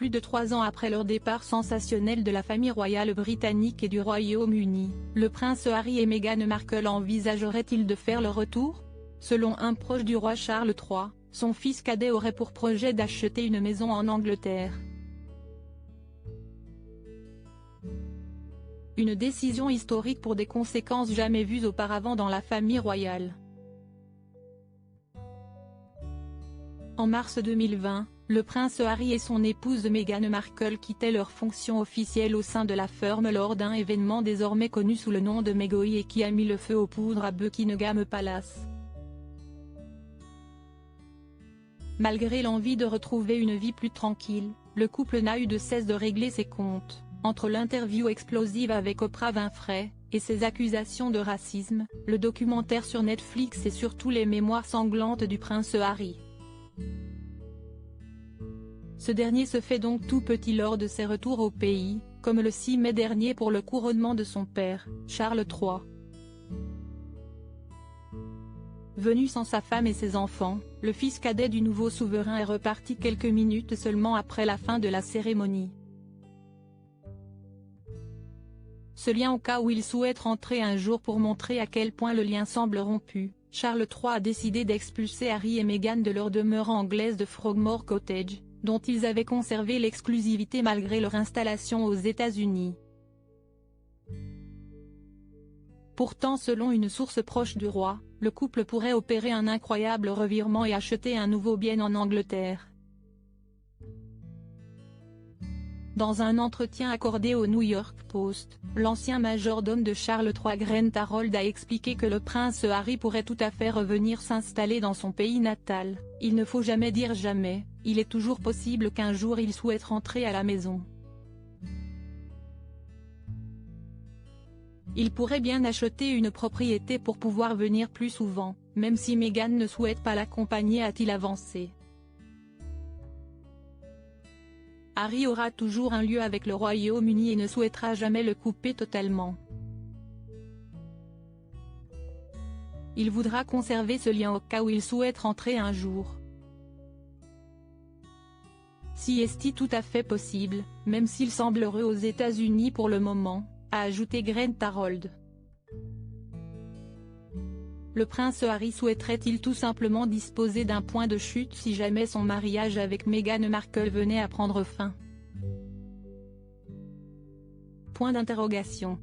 plus de 3 ans après leur départ sensationnel de la famille royale britannique et du Royaume-Uni, le prince Harry et Meghan Markle envisageraient-ils de faire le retour? Selon un proche du roi Charles III, son fils cadet aurait pour projet d'acheter une maison en Angleterre. Une décision historique pour des conséquences jamais vues auparavant dans la famille royale. En mars 2020, le prince Harry et son épouse Meghan Markle quittaient leurs fonctions officielles au sein de la firme lors d'un événement désormais connu sous le nom de Megoi et qui a mis le feu aux poudres à Buckingham Palace. Malgré l'envie de retrouver une vie plus tranquille, le couple n'a eu de cesse de régler ses comptes. Entre l'interview explosive avec Oprah Winfrey, et ses accusations de racisme, le documentaire sur Netflix et surtout les mémoires sanglantes du prince Harry. Ce dernier se fait donc tout petit lors de ses retours au pays, comme le 6 mai dernier pour le couronnement de son père, Charles III. Venu sans sa femme et ses enfants, le fils cadet du nouveau souverain est reparti quelques minutes seulement après la fin de la cérémonie. Ce lien au cas où il souhaite rentrer un jour pour montrer à quel point le lien semble rompu, Charles III a décidé d'expulser Harry et Meghan de leur demeure anglaise de Frogmore Cottage, dont ils avaient conservé l'exclusivité malgré leur installation aux États-Unis. Pourtant selon une source proche du roi, le couple pourrait opérer un incroyable revirement et acheter un nouveau bien en Angleterre. Dans un entretien accordé au New York Post, l'ancien majordome de Charles III Grant Harold a expliqué que le prince Harry pourrait tout à fait revenir s'installer dans son pays natal. Il ne faut jamais dire jamais, il est toujours possible qu'un jour il souhaite rentrer à la maison. Il pourrait bien acheter une propriété pour pouvoir venir plus souvent, même si Meghan ne souhaite pas l'accompagner, a-t-il avancé. Harry aura toujours un lien avec le Royaume-Uni et ne souhaitera jamais le couper totalement. Il voudra conserver ce lien au cas où il souhaite rentrer un jour. Si est tout à fait possible, même s'il semble heureux aux États-Unis pour le moment, a ajouté Grant Harold. Le prince Harry souhaiterait-il tout simplement disposer d'un point de chute si jamais son mariage avec Meghan Markle venait à prendre fin? Point d'interrogation.